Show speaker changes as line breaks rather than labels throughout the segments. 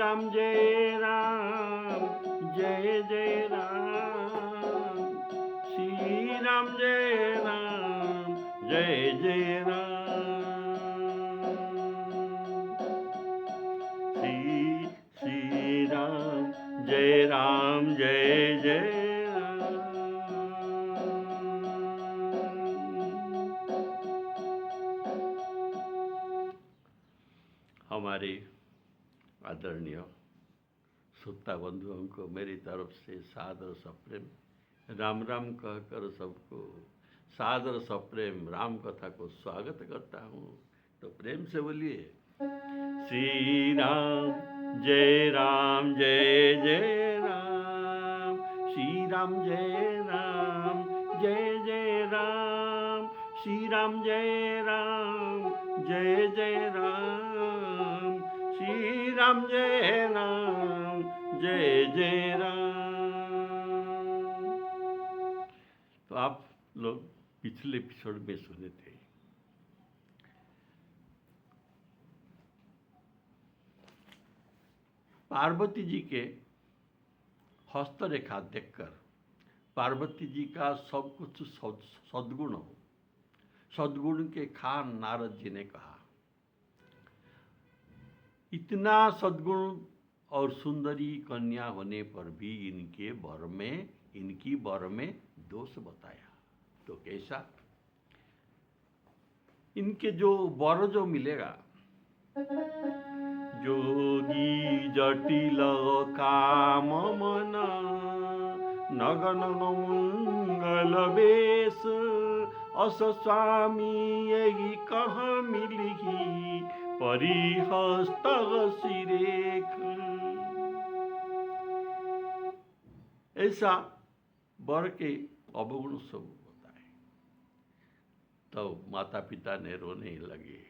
राम जय राम जय जय राम, श्री राम जय राम जय जय राम, श्री राम जय राम जय जय राम। हमारे आदरणीय श्रोता बंधुओं को मेरी तरफ से सादर सप्रेम राम राम कहकर सबको सादर सप्रेम राम कथा को स्वागत करता हूँ। तो प्रेम से बोलिए श्री राम जय राम जय जय राम, श्री राम जय राम जय जय राम, श्री राम जय राम जय जय राम, श्री राम जय राम जय जय राम। तो आप लोग पिछले एपिसोड में सुने थे पार्वती जी के हस्तरेखा देखकर पार्वती जी का सब कुछ सद्गुण के खान नारद जी ने कहा, इतना सद्गुण और सुंदरी कन्या होने पर भी इनकी वर में दोष बताया। तो कैसा? इनके जो वर जो मिलेगा, जोगी जटिल काम मन नगन मंगल बेश, अस स्वामी यही कह मिलही परिहस्त सिरेख। ऐसा वर के अवगुण सब होता है। तो माता पिता ने रोने लगे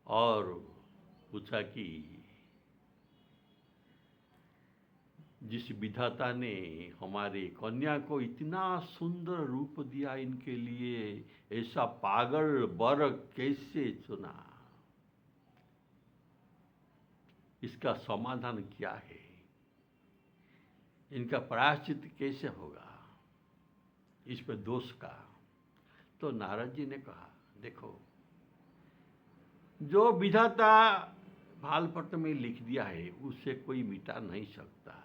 और पूछा कि जिस विधाता ने हमारे कन्या को इतना सुंदर रूप दिया, इनके लिए ऐसा पागल वर कैसे चुना? इसका समाधान क्या है? इनका प्रायश्चित कैसे होगा इस पर दोष का? तो नारद जी ने कहा, देखो, जो विधाता भालपट में लिख दिया है उसे कोई मिटा नहीं सकता।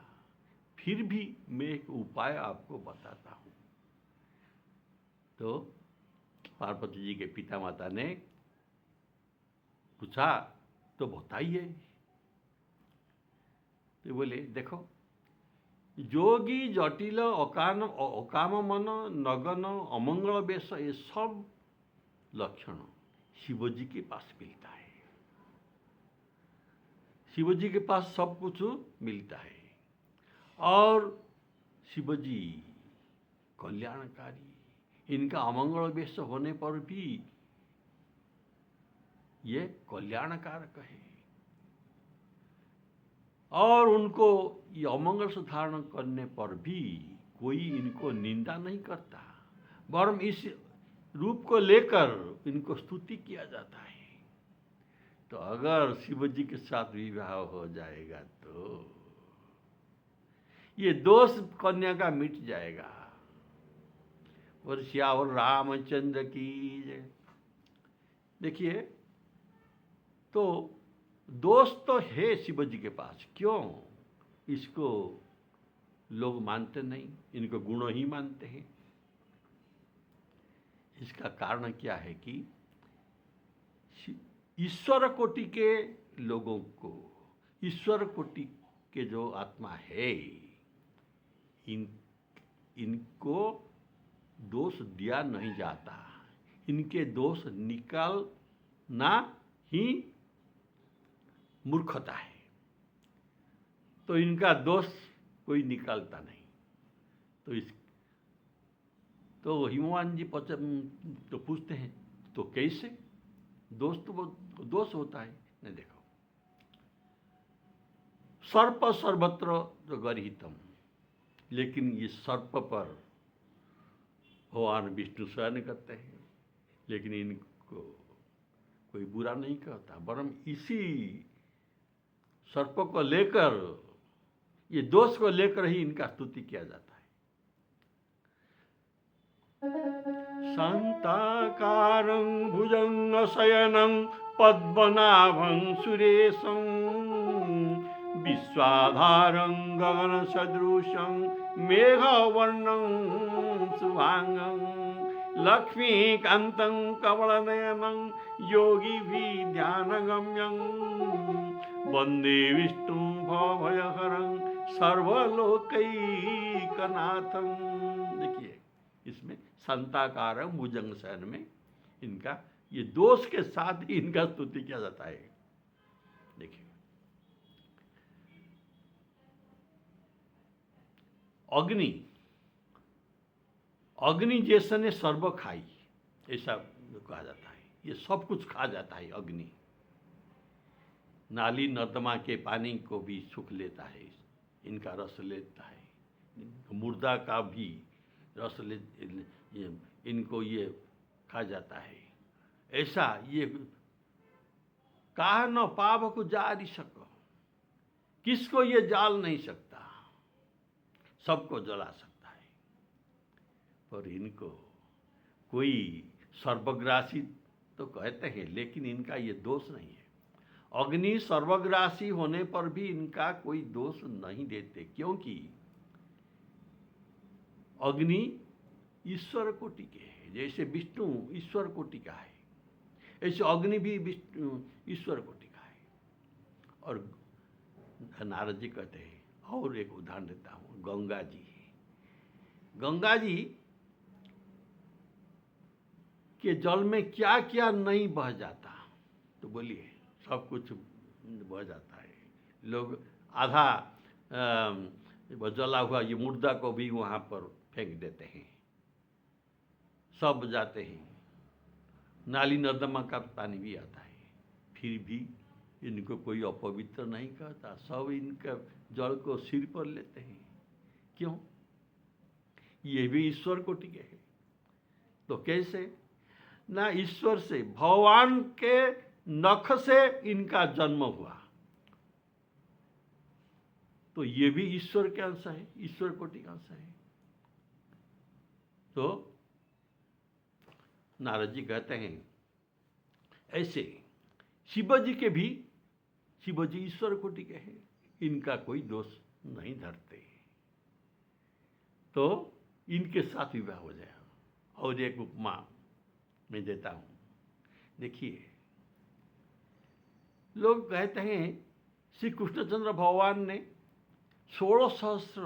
फिर भी मैं एक उपाय आपको बताता हूँ। तो पार्वती जी के पिता माता ने पूछा, तो बताइए। तो बोले, देखो, जोगी जटिल अकाम मन नगन अमंगल वेश, ये सब लक्षण शिवजी के पास मिलता है। शिवजी के पास सब कुछ मिलता है और शिवजी कल्याणकारी। इनका अमंगल वेश होने पर भी ये कल्याणकारक है और उनको ये अमंगल से धारण करने पर भी कोई इनको निंदा नहीं करता, वरन इस रूप को लेकर इनको स्तुति किया जाता है। तो अगर शिवजी के साथ विवाह हो जाएगा तो ये दोष कन्या का मिट जाएगा। और श्यावर रामचंद्र की जय। देखिए, तो दोष तो है शिवजी के पास, क्यों इसको लोग मानते नहीं? इनको गुण ही मानते हैं। इसका कारण क्या है कि ईश्वर कोटि के लोगों को, ईश्वर कोटि के जो आत्मा है, इनको दोष दिया नहीं जाता। इनके दोष निकालना ही मूर्खता है। तो इनका दोष कोई निकालता नहीं। तो हिमवान जी तो पूछते हैं, तो कैसे? दोष होता है। नहीं, देखो, सर्प सर्वत्र जो गर्हितम, लेकिन ये सर्प पर भगवान विष्णु शयन करते हैं, लेकिन इनको कोई बुरा नहीं कहता, वरन इसी सर्प को लेकर, ये दोष को लेकर ही इनका स्तुति किया जाता है। शांताकारं भुजंगशयनं पद्मनाभं सुरेशं विश्वाधारं गगनसदृशं मेघवर्णं शुभांगं लक्ष्मीकान्तं कमलनयनं योगिभिर्ध्यानगम्यं वंदे विष्णुं भवभयहरं सर्वलोकैकनाथं। देखिए इसमें संताकार भुजंग शयन में इनका ये दोष के साथ ही इनका स्तुति किया जाता है। देखिए अग्नि, अग्नि जैसे ने सर्व खाई, ऐसा कहा जाता है। ये सब कुछ खा जाता है अग्नि। नाली नर्दमा के पानी को भी सूख लेता है, इनका रस लेता है। मुर्दा का भी रस ले, इनको ये खा जाता है। ऐसा ये कहा न पाव को जारी सको, किसको ये जाल नहीं सकता, सबको जला सकता है। पर इनको कोई सर्वग्रासी तो कहते हैं, लेकिन इनका ये दोष नहीं है। अग्नि सर्वग्रासी होने पर भी इनका कोई दोष नहीं देते, क्योंकि अग्नि ईश्वर कोटि के है। जैसे विष्णु ईश्वर कोटि का है, ऐसे अग्नि भी विष्णु ईश्वर कोटि का है। और नारद जी कहते हैं, और एक उदाहरण देता हूँ, गंगा जी। गंगा जी के जल में क्या क्या नहीं बह जाता, तो बोलिए सब कुछ बह जाता है। लोग आधा जला हुआ ये मुर्दा को भी वहाँ पर फेंक देते हैं, सब जाते हैं। नाली नर्दमा का पानी भी आता है, फिर भी इनको कोई अपवित्र नहीं कहता। सब इनका जल को सिर पर लेते हैं। क्यों? ये भी ईश्वर कोटि के हैं। तो कैसे? ना ईश्वर से, भगवान के नख से इनका जन्म हुआ, तो ये भी ईश्वर के अंश है, ईश्वर कोटि का अंश है। तो नारद जी कहते हैं, ऐसे शिव जी के भी, शिव जी ईश्वर कोटि के हैं, इनका कोई दोष नहीं धरते। तो इनके साथ विवाह हो जाए। और एक उपमा मैं देता हूँ। देखिए लोग कहते हैं श्री कृष्णचंद्र भगवान ने 16 सहस्त्र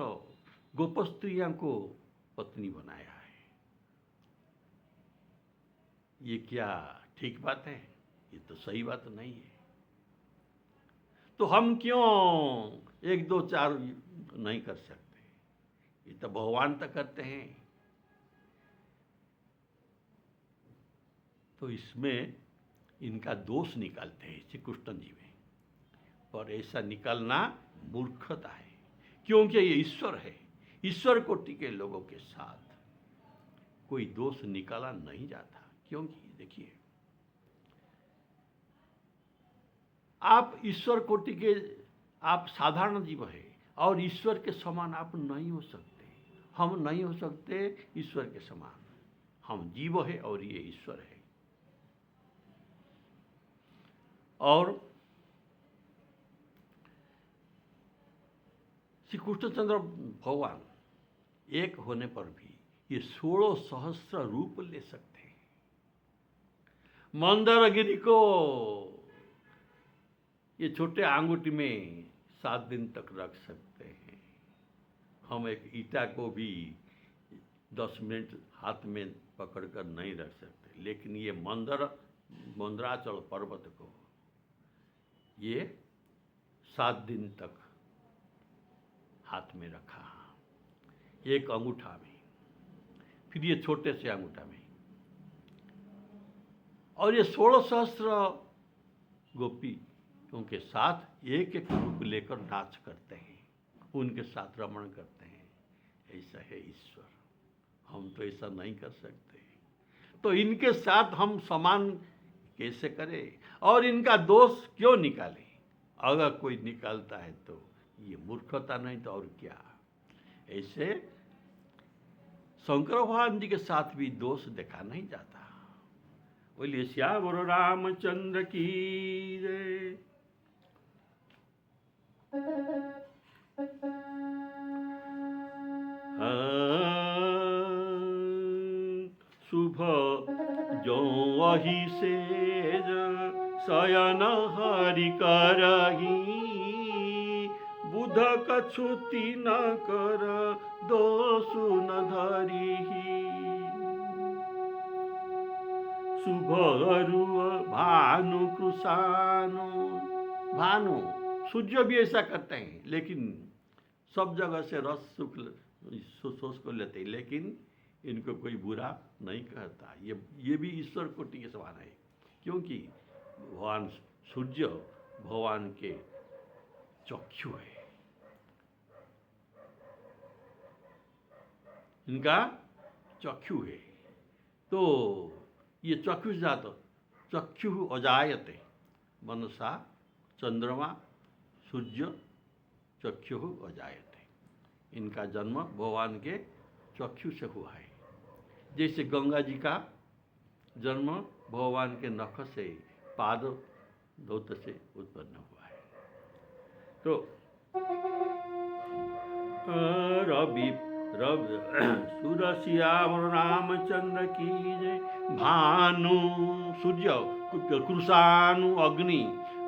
गोपस्त्रियों को पत्नी बनाया है। ये क्या ठीक बात है? ये तो सही बात नहीं है। तो हम क्यों 1 2 4 नहीं कर सकते? ये तो भगवान तक करते हैं। तो इसमें इनका दोष निकालते हैं श्री कृष्ण जी में, पर ऐसा निकालना मूर्खता है, क्योंकि ये ईश्वर है। ईश्वर कोटि के लोगों के साथ कोई दोष निकाला नहीं जाता। क्योंकि देखिए, आप ईश्वर कोटि के, आप साधारण जीव है और ईश्वर के समान आप नहीं हो सकते। हम नहीं हो सकते ईश्वर के समान। हम जीव है और ये ईश्वर है। और श्री कृष्णचंद्र भगवान एक होने पर भी ये 16 सहस्त्र रूप ले सकते हैं। मंदरगिरी को ये छोटे आंगूठी में 7 दिन तक रख सकते हैं। हम एक ईटा को भी 10 मिनट हाथ में पकड़कर नहीं रख सकते, लेकिन ये मंदराचल पर्वत को ये 7 दिन तक हाथ में रखा, एक अंगूठा में, फिर ये छोटे से अंगूठा में। और ये 16 सहस्त्र गोपी उनके साथ एक एक रूप लेकर नाच करते हैं, उनके साथ रमण करते हैं। ऐसा है ईश्वर। हम तो ऐसा नहीं कर सकते। तो इनके साथ हम समान कैसे करे और इनका दोष क्यों निकाले? अगर कोई निकालता है तो ये मूर्खता नहीं तो और क्या। ऐसे शंकर भगवान जी के साथ भी दोष देखा नहीं जाता। बोलिए श्यावर रामचंद्र की जय। सुबह जो वही सेज शयन हरि करही, बुध कछुति न कर दोषु न धरिही। शुभ भानु कृषानु, भानु सूर्य भी ऐसा करते हैं, लेकिन सब जगह से रस शुक्ल सोच को लेते हैं, लेकिन इनको कोई बुरा नहीं कहता। ये भी ईश्वर कोटि के समान है, क्योंकि भगवान सूर्य भगवान के चक्षु है, इनका चक्षु है। तो ये चक्षु जात चक्षु अजायते, मनसा चंद्रमा सूर्य चक्षु अजायते, इनका जन्म भगवान के चक्षु से हुआ है। जैसे गंगा जी का जन्म भगवान के नख से पाद धौत से उत्पन्न हुआ है। तो रवि सूरश्याम रामचंद्र की जय। भानु सूर्य कृषानु अग्नि,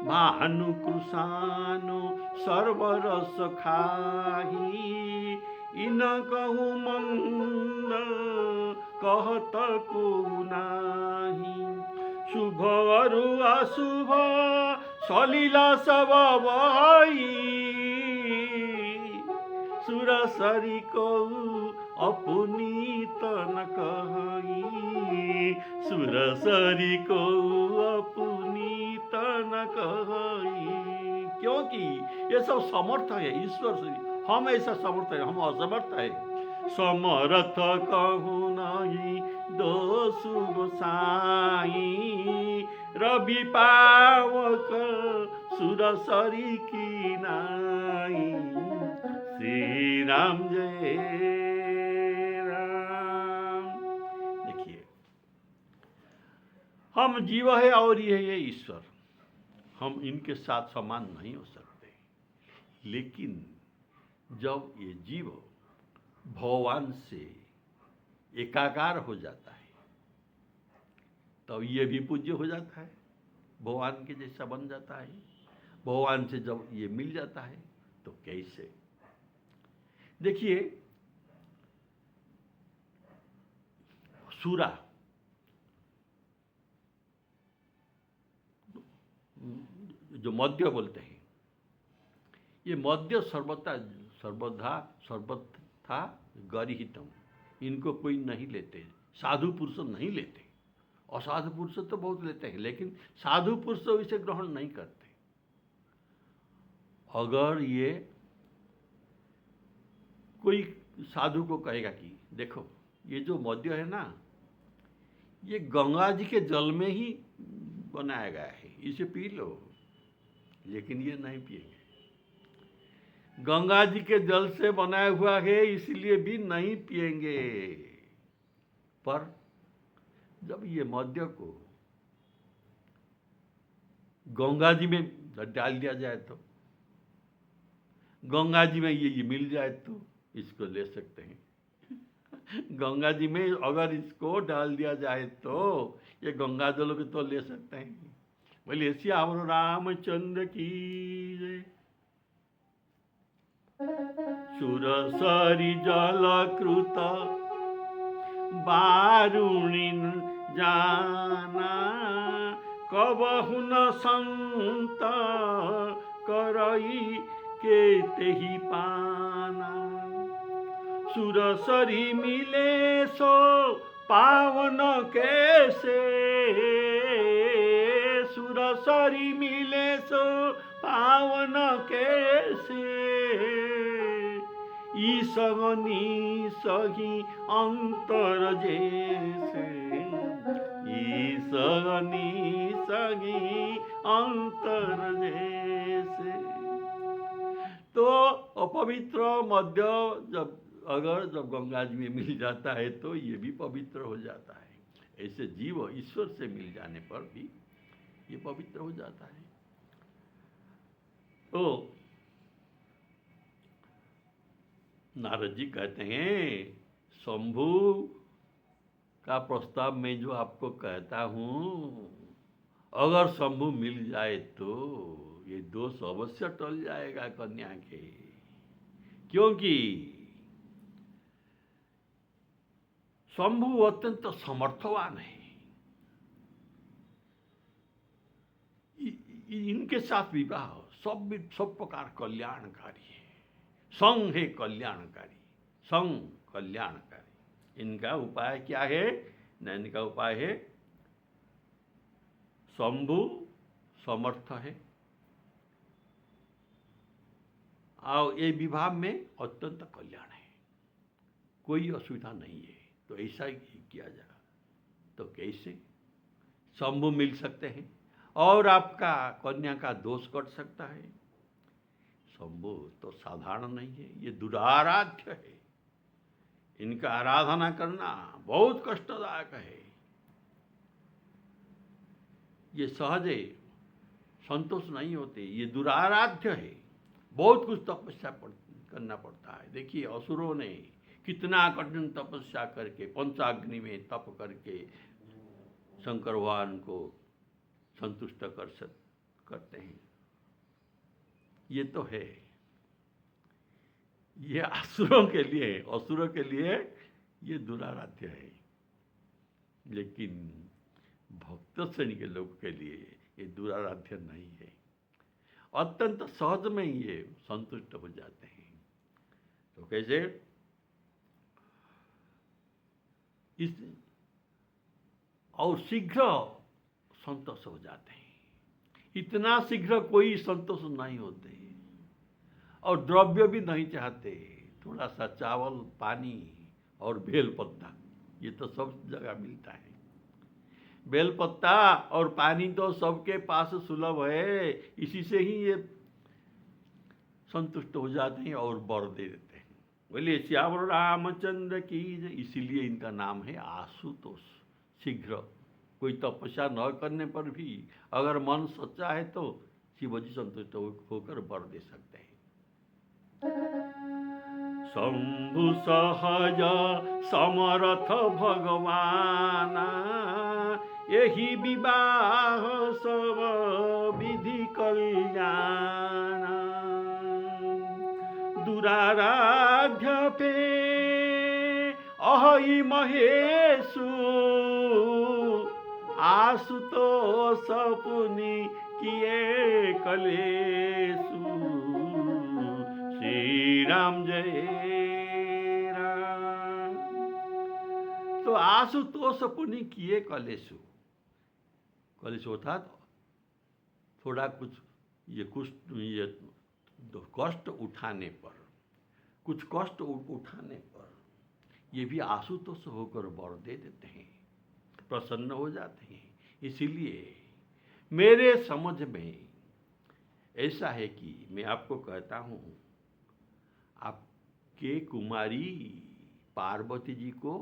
भानु कृषानु सर्वरस खाही, इन कहूँ मंद कहत को नाही। शुभ अरु अशुभ सलीला सब बही, सुरसरी को अपुनीत न कही, सुरसरी को अपुनीत न कही। क्योंकि ये सब समर्थ है ईश्वर से, हम ऐसा समर्थ है, हम असमर्थ है। समर्थ कहूँ नहीं दोषु गोसाई, रवि पावक सुरसरी की नाई। श्री राम जय राम। देखिए, हम जीव है और ये है ईश्वर, हम इनके साथ समान नहीं हो सकते। लेकिन जब ये जीव भगवान से एकाकार हो जाता है, तब ये भी पूज्य हो जाता है, भगवान के जैसा बन जाता है। भगवान से जब ये मिल जाता है तो कैसे? देखिए, सूरा जो मद्य बोलते हैं, ये मद्य सर्वथा गरिहितम, इनको कोई नहीं लेते, साधु पुरुष नहीं लेते। असाधु पुरुष तो बहुत लेते हैं, लेकिन साधु पुरुष इसे ग्रहण नहीं करते। अगर ये कोई साधु को कहेगा कि देखो ये जो मद्य है ना, ये गंगा जी के जल में ही बनाया गया है, इसे पी लो, लेकिन ये नहीं पिएंगे। गंगा जी के जल से बनाया हुआ है इसलिए भी नहीं पिएंगे। पर जब ये मद्य को गंगा जी में डाल दिया जाए तो, गंगा जी में ये मिल जाए तो इसको ले सकते हैं। गंगा जी में अगर इसको डाल दिया जाए तो ये गंगा जल को तो ले सकते हैं। बोलिए श्याम रामचंद्र की जय। सुरसरी जलकृत बारुणी जाना, कबहु न संत करई के तेहि पाना। सुरसरी मिले सो पावन कैसे, सुरसरी मिले सो पावन कैसे। ईसगनी सही अंतर जैसे, ईसगनी लागी अंतर जैसे। तो अपवित्र मध्य जब गंगा जी में मिल जाता है तो ये भी पवित्र हो जाता है। ऐसे जीव ईश्वर से मिल जाने पर भी ये पवित्र हो जाता है। तो नारद जी कहते हैं, शंभु का प्रस्ताव मैं जो आपको कहता हूँ, अगर शंभु मिल जाए तो ये दोष अवश्य टल जाएगा कन्या के। क्योंकि शंभु अत्यंत समर्थवान है। इनके साथ विवाह सब प्रकार कल्याणकारी है। संग है कल्याणकारी, संग कल्याणकारी। इनका उपाय क्या है? इनका उपाय है, शंभु समर्थ है और ये विवाह में अत्यंत कल्याण है, कोई असुविधा नहीं है। तो ऐसा ही किया जाए तो कैसे शंभु मिल सकते हैं और आपका कन्या का दोष कट सकता है। शंभु तो साधारण नहीं है, ये दुराराध्य है। इनका आराधना करना बहुत कष्टदायक है। ये सहजे संतोष नहीं होते, ये दुराराध्य है। बहुत कुछ तपस्या करना पड़ता है। देखिए असुरों ने कितना कठिन तपस्या करके पंचाग्नि में तप करके शंकर भगवान को संतुष्ट करते हैं। ये तो है, ये असुरों के लिए ये दुराराध्य है। लेकिन भक्त श्रेणी के लोग के लिए ये दुराराध्य नहीं है। अत्यंत सहज में ये संतुष्ट हो जाते हैं। तो कैसे? और शीघ्र संतोष हो जाते हैं। इतना शीघ्र कोई संतोष नहीं होते और द्रव्य भी नहीं चाहते। थोड़ा सा चावल, पानी और बेलपत्ता, ये तो सब जगह मिलता है। बेलपत्ता और पानी तो सबके पास सुलभ है, इसी से ही ये संतुष्ट हो जाते हैं और वर दे देते हैं। बोलिए श्यावर रामचंद्र की जय। इसीलिए इनका नाम है आशुतोष। शीघ्र कोई तपस्या न करने पर भी अगर मन सच्चा है तो शिवजी संतुष्ट होकर वर दे सकते हैं। शंभु सहज समर्थ भगवान, यही विवाह सब विधि कल्याण। दुराराध्य पे अहि महेशु, आशुतोष पुनि किए कलेशु। श्री राम जय राम। तो आशुतोष पुनि किए कलेशु। कलेश होता थोड़ा कुछ ये कष्ट उठाने पर, कुछ कष्ट उठाने पर ये भी आशुतोष होकर वर दे देते हैं, प्रसन्न हो जाते हैं। इसीलिए मेरे समझ में ऐसा है कि मैं आपको कहता हूँ, आपके कुमारी पार्वती जी को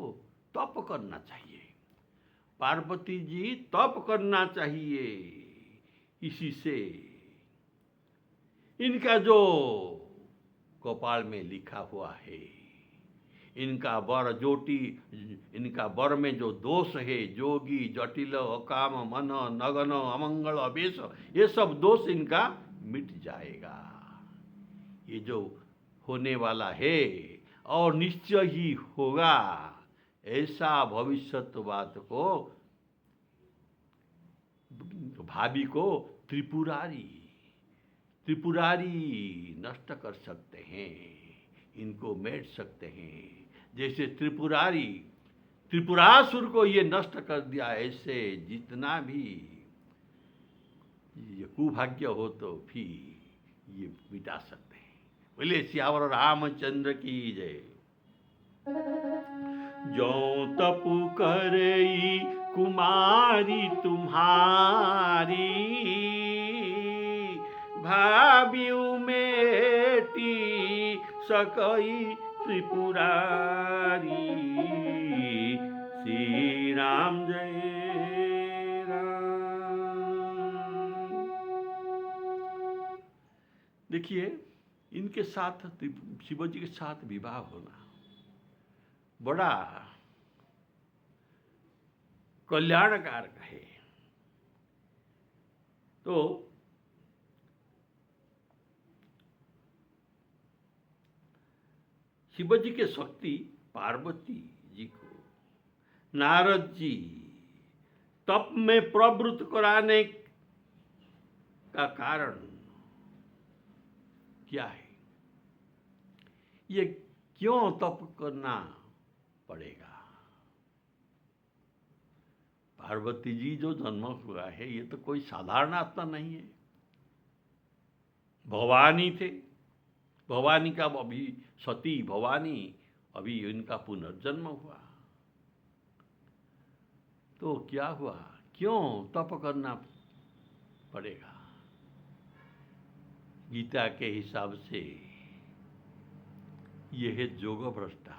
तप करना चाहिए। पार्वती जी तप करना चाहिए। इसी से इनका जो कपाल में लिखा हुआ है, इनका वर में जो दोष है, जोगी, जटिल, अकाम, मन, नगन, अमंगल, अवेश, ये सब दोष इनका मिट जाएगा। ये जो होने वाला है और निश्चय ही होगा, ऐसा भविष्यवाद को भावी को त्रिपुरारी नष्ट कर सकते हैं, इनको मेट सकते हैं। जैसे त्रिपुरासुर को ये नष्ट कर दिया, ऐसे जितना भी ये कुभाग्य हो तो भी ये मिटा सकते हैं। बोले सियावर रामचंद्र की जय। जो तपु करई कुमारी तुम्हारी, भाबियु मेटी सकई त्रिपुरारी। श्री राम जय राम। देखिए, इनके साथ शिवजी के साथ विवाह होना बड़ा कल्याणकारक है। तो शिवजी के शक्ति पार्वती जी को नारद जी तप में प्रवृत्त कराने का कारण क्या है? ये क्यों तप करना पड़ेगा? पार्वती जी जो जन्म हुआ है ये तो कोई साधारण आत्मा नहीं है, भवानी थे। भवानी का अभी सती भवानी, अभी इनका पुनर्जन्म हुआ। तो क्या हुआ, क्यों तप करना पड़ेगा? गीता के हिसाब से यह है योग भ्रष्टा।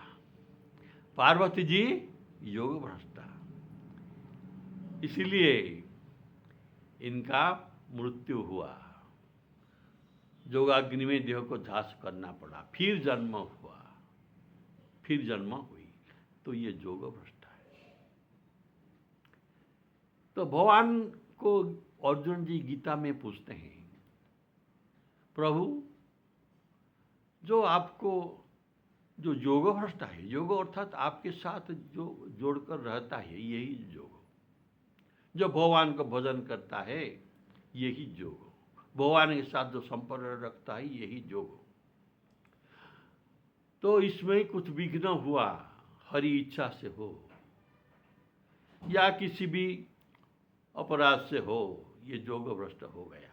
पार्वती जी योग भ्रष्टा, इसलिए इनका मृत्यु हुआ। योगाग्नि में देह को झांस करना पड़ा, फिर जन्म हुआ, फिर जन्म हुई, तो ये योग भ्रष्टा है। तो भगवान को अर्जुन जी गीता में पूछते हैं, प्रभु जो आपको जो योग भ्रष्टा है, योग अर्थात आपके साथ जो जोड़कर रहता है यही योग, जो भगवान को भजन करता है यही योग, भगवान के साथ जो संपर्क रखता है यही योग। तो इसमें कुछ विघ्न हुआ, हरि इच्छा से हो या किसी भी अपराध से हो, ये योग भ्रष्ट हो गया।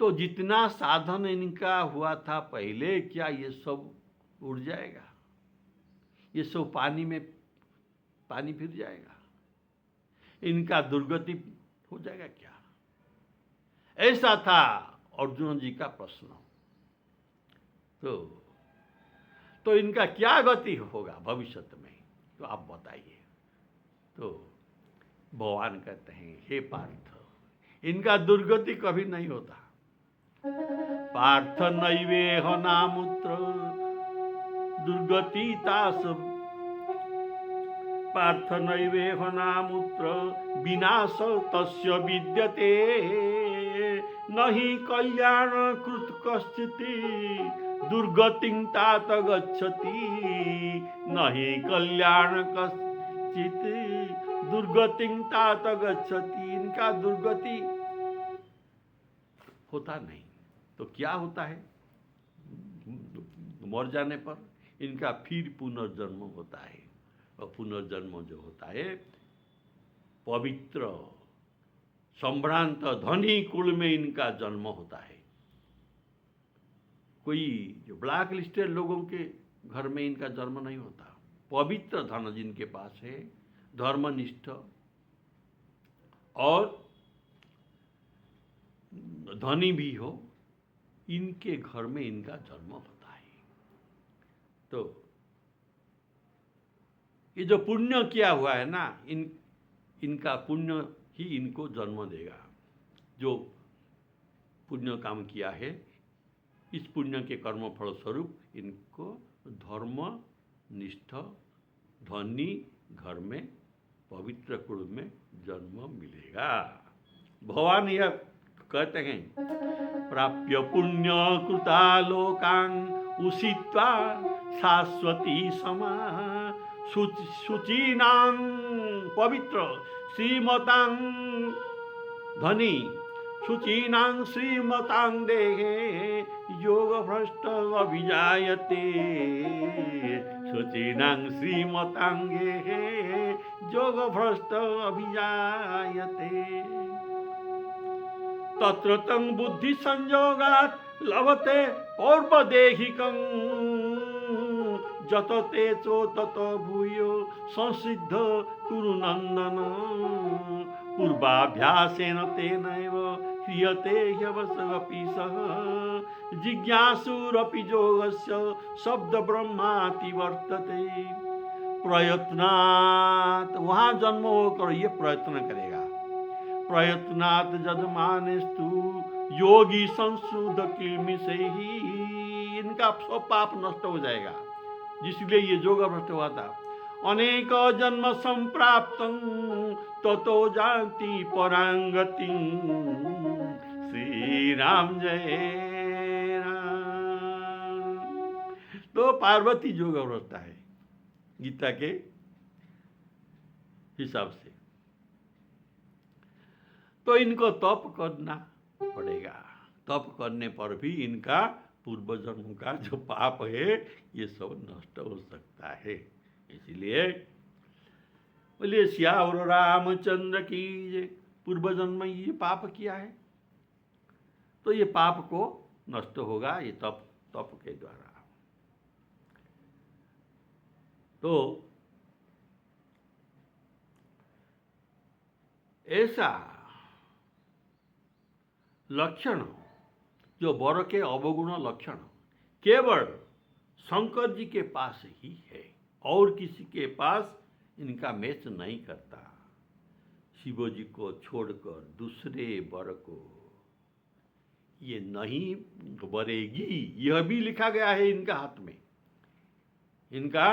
तो जितना साधन इनका हुआ था पहले, क्या ये सब उड़ जाएगा? ये सब पानी में पानी फिर जाएगा? इनका दुर्गति हो जाएगा क्या? ऐसा था अर्जुन जी का प्रश्न। तो इनका क्या गति होगा भविष्य में, तो आप बताइए। तो भगवान कहते हैं, हे पार्थ, इनका दुर्गति कभी नहीं होता। पार्थ नैवेह नामुत्र दुर्गति तास, पार्थ नैवेह नामुत्र विनाश तस्य विद्यते, नहि कल्याण कृत कश्चित् दुर्गतिं तात गच्छति, नहि कल्याण कश्चित् दुर्गतिं तात गच्छति। इनका दुर्गति होता नहीं। तो क्या होता है? मर जाने पर इनका फिर पुनर्जन्म होता है, और पुनर्जन्म जो होता है पवित्र संभ्रांत धनी कुल में इनका जन्म होता है। कोई जो ब्लैक लिस्टेड लोगों के घर में इनका जन्म नहीं होता। पवित्र धन जिनके पास है, धर्मनिष्ठ और धनी भी हो, इनके घर में इनका जन्म होता है। तो ये जो पुण्य किया हुआ है ना, इनका पुण्य ही इनको जन्म देगा। जो पुण्य काम किया है, इस पुण्य के कर्म फल स्वरूप इनको धर्म निष्ठ धनी घर में पवित्र कुल में जन्म मिलेगा। भगवान यह कहते हैं, प्राप्य पुण्य कृता लोकान् उषित्वा शाश्वती समा, शुचीनां पवित्र श्रीमतां धनी, शुचीनां श्रीमतां देहे योग भ्रष्ट अभिजायते, शुचीनां श्रीमतां देहे योग भ्रष्ट अभिजायते। तत्र तं बुद्धि संयोगात् लभते पौर्वदेहिकं जत तेजो तत भूयो संसिद्ध कुरु नन्दन पूर्वाभ्यासेन तेनैव क्रियते ह्यवसरपि सः जिज्ञासुरपि योगस्य शब्द ब्रह्माति वर्तते प्रयत्नात् वहाँ जन्म होकर ये प्रयत्न करेगा प्रयत्नात् जजमानेस्तु योगी संशुद्ध किलमि से ही इनका सब पाप नष्ट हो जाएगा जिसलिए ये योग भ्रष्ट हुआ था अनेक जन्म संप्राप्त ततो जानती परांगति श्री राम जय राम। तो पार्वती योग भ्रष्ट है गीता के हिसाब से तो इनको तप करना पड़ेगा तप करने पर भी इनका पूर्व जन्म का जो पाप है ये सब नष्ट हो सकता है इसलिए बोलिए श्यावर रामचंद्र की पूर्व जन्म में ये पाप किया है तो ये पाप को नष्ट होगा ये तप के द्वारा तो ऐसा लक्षण जो वर के अवगुण लक्षण केवल शंकर जी के पास ही है और किसी के पास इनका मैच नहीं करता शिव जी को छोड़कर दूसरे वर को ये नहीं बरेगी यह भी लिखा गया है इनका हाथ में इनका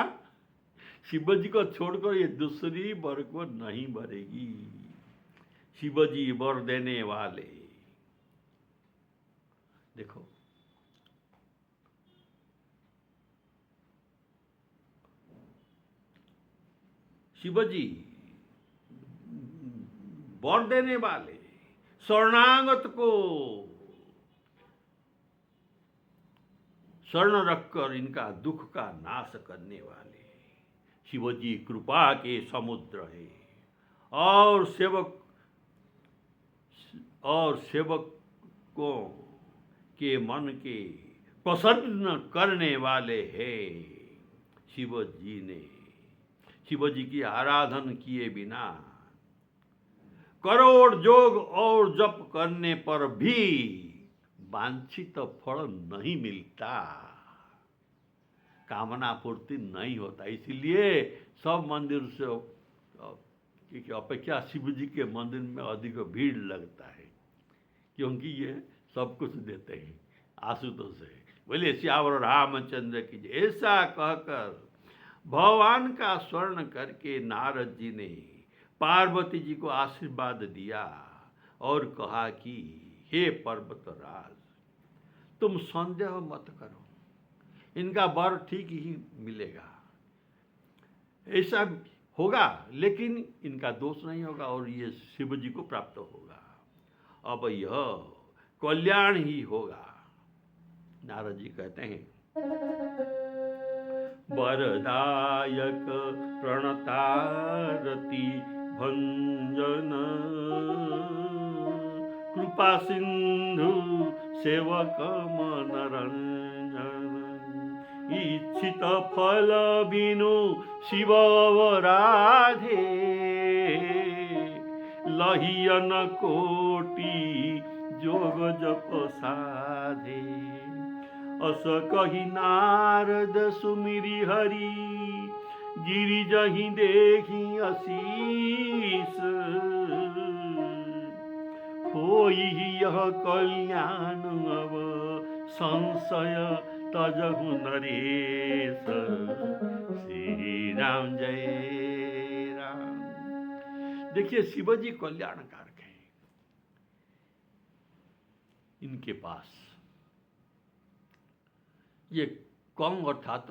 शिव जी को छोड़कर ये दूसरी वर को नहीं बरेगी शिव जी वर देने वाले देखो शिवजी वर देने वाले शरणागत को शरण रखकर इनका दुख का नाश करने वाले शिवजी कृपा के समुद्र है और सेवकों के मन के प्रसन्न करने वाले हैं शिव जी की आराधन किए बिना करोड़ योग और जप करने पर भी वांछित फल नहीं मिलता कामना पूर्ति नहीं होता इसलिए सब मंदिर से अपेक्षा शिव जी के मंदिर में अधिक भीड़ लगता है क्योंकि ये सब कुछ देते हैं आशुतोष है बोले श्यावर रामचंद्र की ऐसा कहकर भगवान का स्वर्ण करके नारद जी ने पार्वती जी को आशीर्वाद दिया और कहा कि हे पर्वतराज तुम संदेह मत करो इनका वर ठीक ही मिलेगा ऐसा होगा लेकिन इनका दोष नहीं होगा और ये शिव जी को प्राप्त होगा अब यह कल्याण ही होगा नारद जी कहते हैं वरदायक प्रणतारति भंजन कृपा सिंधु सेवक मनरंजन इच्छित फल बिनु शिव राधे लहियन कोटि जोग जप साधे अस कही नारद सुमिरी हरि गिरि जहि देखी असीस होई यह कल्याण अब संशय तजहु नरेश श्री राम जय राम। देखिए शिवजी कल्याणकारक है इनके पास ये कौन अर्थात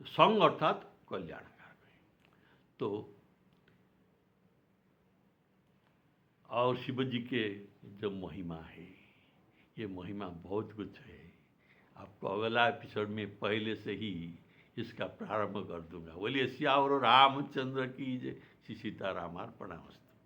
संग अर्थात कल्याणकारक है तो और शिव जी के जो महिमा है ये महिमा बहुत कुछ है आपको अगला एपिसोड में पहले से ही इसका प्रारंभ कर दूंगा बोलिए श्यावर रामचंद्र की जय। श्री सीताराम अर्पणमस्तु।